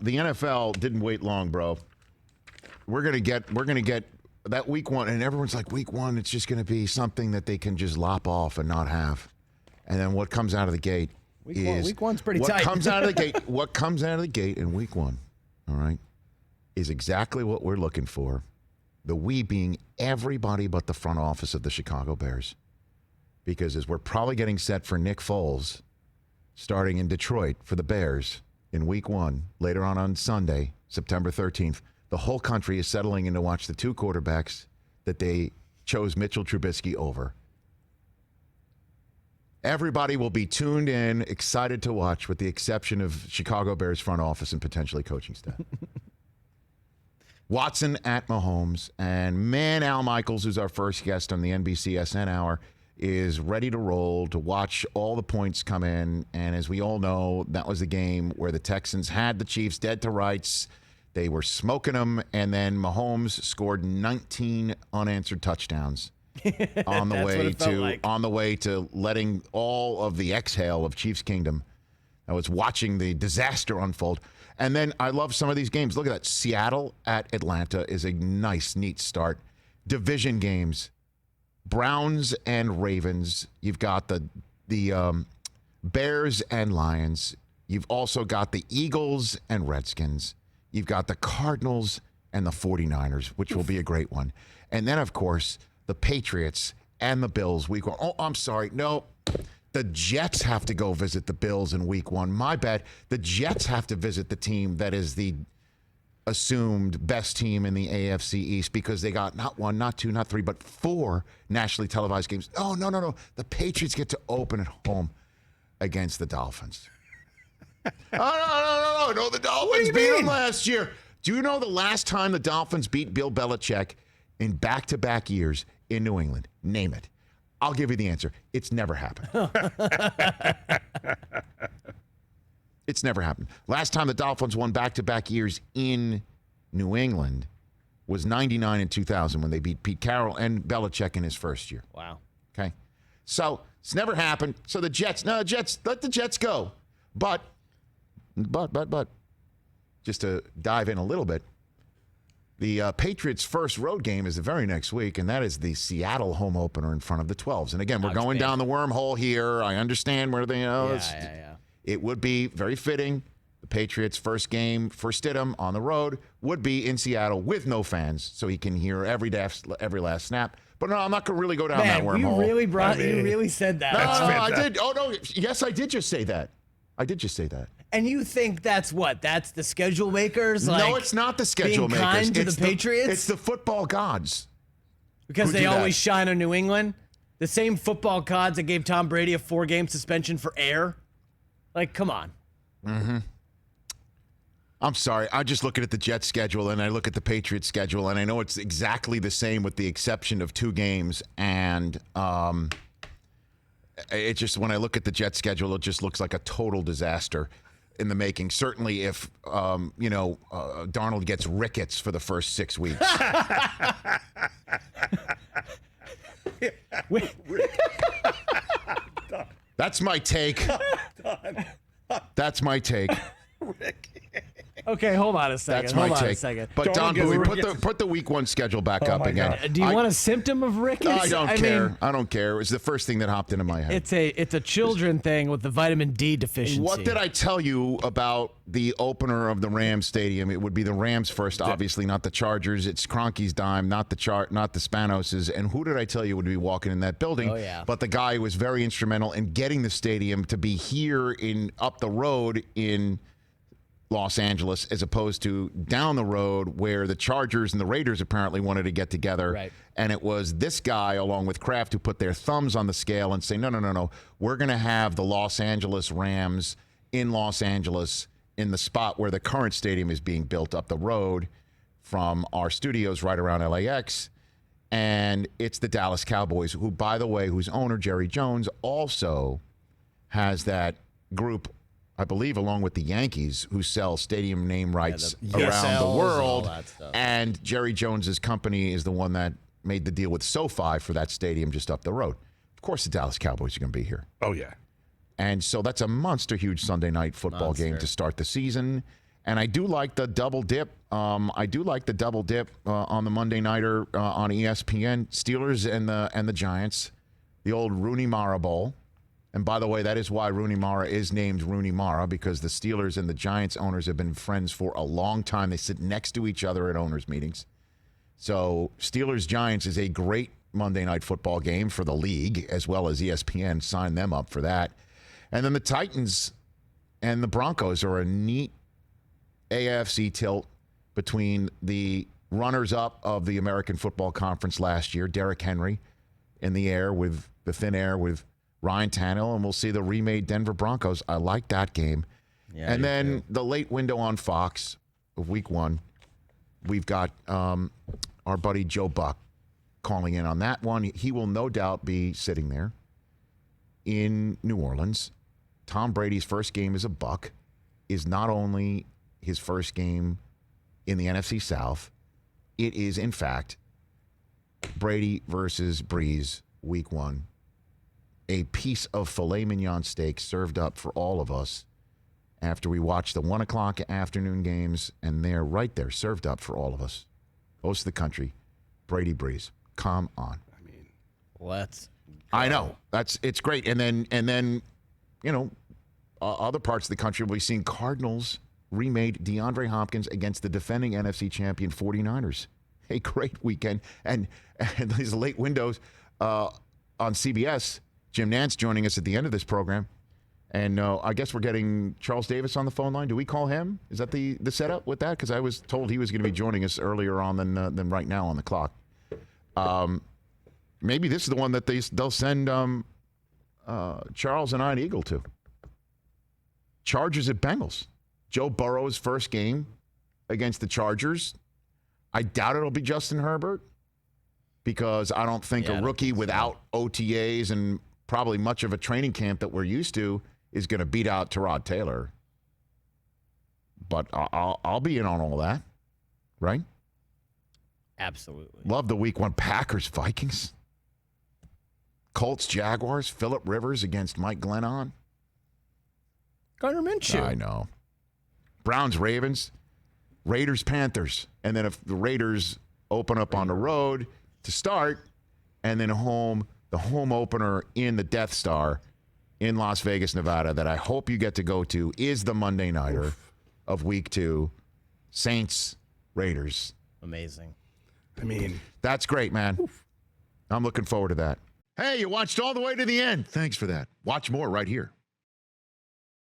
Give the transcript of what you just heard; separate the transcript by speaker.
Speaker 1: the NFL didn't wait long, bro. We're gonna get that week one, and everyone's like, week one, it's just gonna be something that they can just lop off and not have. And then what comes out of the gate
Speaker 2: Week one's pretty
Speaker 1: what
Speaker 2: tight.
Speaker 1: comes out of the gate. What comes out of the gate in week one, all right, is exactly what we're looking for. The we being everybody but the front office of the Chicago Bears, because as we're probably getting set for Nick Foles starting in Detroit for the Bears in week one, later on Sunday, September 13th, the whole country is settling in to watch the two quarterbacks that they chose Mitchell Trubisky over. Everybody will be tuned in, excited to watch, with the exception of Chicago Bears front office and potentially coaching staff. Watson at Mahomes, and man, Al Michaels, who's our first guest on the NBCSN Hour, is ready to roll to watch all the points come in. And as we all know, that was the game where the Texans had the Chiefs dead to rights. They were smoking them, and then Mahomes scored 19 unanswered touchdowns on the way to letting all of the exhale of Chiefs Kingdom. I was watching the disaster unfold. And then I love some of these games. Look at that. Seattle at Atlanta is a nice, neat start. Division games. Browns and Ravens. You've got the Bears and Lions. You've also got the Eagles and Redskins. You've got the Cardinals and the 49ers, which will be a great one. And then, of course, the Patriots and the Bills week one. Oh, I'm sorry. No, the Jets have to go visit the Bills in week one. My bad. The Jets have to visit the team that is the assumed best team in the AFC East, because they got not one, not two, not three, but 4 nationally televised games. Oh, no. The Patriots get to open at home against the Dolphins. No, the Dolphins beat them last year. Do you know the last time the Dolphins beat Bill Belichick in back-to-back years in New England? Name it. I'll give you the answer. It's never happened. It's never happened. Last time the Dolphins won back-to-back years in New England was 99 and 2000 when they beat Pete Carroll and Belichick in his first year.
Speaker 2: Wow.
Speaker 1: Okay. So it's never happened. So let the Jets go. But, just to dive in a little bit, the Patriots' first road game is the very next week, and that is the Seattle home opener in front of the 12s. And again, we're going down the wormhole here. I understand where they It would be very fitting. The Patriots' first game for Stidham on the road would be in Seattle with no fans, so he can hear every last snap. But no, I'm not going to really go down that wormhole.
Speaker 2: You really said that.
Speaker 1: No, I did. Oh, no. Yes, I did just say that.
Speaker 2: And you think that's what? That's the schedule makers?
Speaker 1: No, it's not the schedule
Speaker 2: being
Speaker 1: makers.
Speaker 2: Kind to the Patriots?
Speaker 1: It's the football gods.
Speaker 2: Because they always shine on New England? The same football gods that gave Tom Brady a 4-game suspension for air? Like, come on.
Speaker 1: Mm-hmm. I'm sorry. I'm just looking at the Jets schedule, and I look at the Patriots schedule, and I know it's exactly the same with the exception of 2 games. And it just, when I look at the Jets schedule, it just looks like a total disaster in the making. Certainly if, Darnold gets rickets for the first 6 weeks. That's my take. That's my take.
Speaker 2: Okay, hold on a second.
Speaker 1: That's my take. But Don Bowie, put the week 1 schedule back up again.
Speaker 2: Do you want a symptom of rickets?
Speaker 1: I don't care. I don't care. It was the first thing that hopped into my head.
Speaker 2: It's a children thing with the vitamin D deficiency.
Speaker 1: What did I tell you about the opener of the Rams Stadium? It would be the Rams first, obviously, not the Chargers. It's Kroenke's dime, not the Spanos's. And who did I tell you would be walking in that building?
Speaker 2: Oh, yeah.
Speaker 1: But the guy who was very instrumental in getting the stadium to be here up the road in Los Angeles, as opposed to down the road where the Chargers and the Raiders apparently wanted to get together.
Speaker 2: Right.
Speaker 1: And it was this guy, along with Kraft, who put their thumbs on the scale and say, no. We're going to have the Los Angeles Rams in Los Angeles in the spot where the current stadium is being built up the road from our studios right around LAX. And it's the Dallas Cowboys, who, by the way, whose owner, Jerry Jones, also has that group, I believe, along with the Yankees, who sell stadium name rights around the world. And Jerry Jones's company is the one that made the deal with SoFi for that stadium just up the road. Of course, the Dallas Cowboys are going to be here.
Speaker 3: Oh, yeah.
Speaker 1: And so that's a monster huge Sunday night football game to start the season. And I do like the double dip. On the Monday Nighter on ESPN. Steelers and the Giants. The old Rooney Mara Bowl. And by the way, that is why Rooney Mara is named Rooney Mara, because the Steelers and the Giants owners have been friends for a long time. They sit next to each other at owners' meetings. So Steelers-Giants is a great Monday Night Football game for the league, as well as ESPN. Sign them up for that. And then the Titans and the Broncos are a neat AFC tilt between the runners-up of the American Football Conference last year, Derrick Henry, in the air with the thin air with Ryan Tannehill, and we'll see the remade Denver Broncos. I like that game. Yeah, and then the late window on Fox of week 1, we've got our buddy Joe Buck calling in on that one. He will no doubt be sitting there in New Orleans. Tom Brady's first game as a Buck is not only his first game in the NFC South, it is, in fact, Brady versus Breeze week 1. A piece of filet mignon steak served up for all of us after we watch the 1 o'clock afternoon games, and they're right there, served up for all of us. Host of the country, Brady Breeze. Come on.
Speaker 2: I mean, let's go.
Speaker 1: I know. It's great. And then, other parts of the country will be seeing Cardinals remade DeAndre Hopkins against the defending NFC champion 49ers. A great weekend. And these late windows on CBS. Jim Nantz joining us at the end of this program. And I guess we're getting Charles Davis on the phone line. Do we call him? Is that the setup with that? Because I was told he was going to be joining us earlier on than right now on the clock. Maybe this is the one that they'll send Charles and I an Eagle to. Chargers at Bengals. Joe Burrow's first game against the Chargers. I doubt it'll be Justin Herbert, because I don't think a rookie without OTAs and probably much of a training camp that we're used to is going to beat out Tyrod Taylor. But I'll be in on all that, right?
Speaker 2: Absolutely.
Speaker 1: Love the week 1 Packers Vikings. Colts Jaguars. Phillip Rivers against Mike Glennon.
Speaker 2: Gardner Minshew.
Speaker 1: I know. Browns Ravens. Raiders Panthers. And then if the Raiders open up on the road to start, and then the home opener in the Death Star in Las Vegas, Nevada, that I hope you get to go to, is the Monday Nighter of week 2, Saints Raiders.
Speaker 2: Amazing.
Speaker 3: I mean,
Speaker 1: that's great, man. I'm looking forward to that. Hey, you watched all the way to the end. Thanks for that. Watch more right here.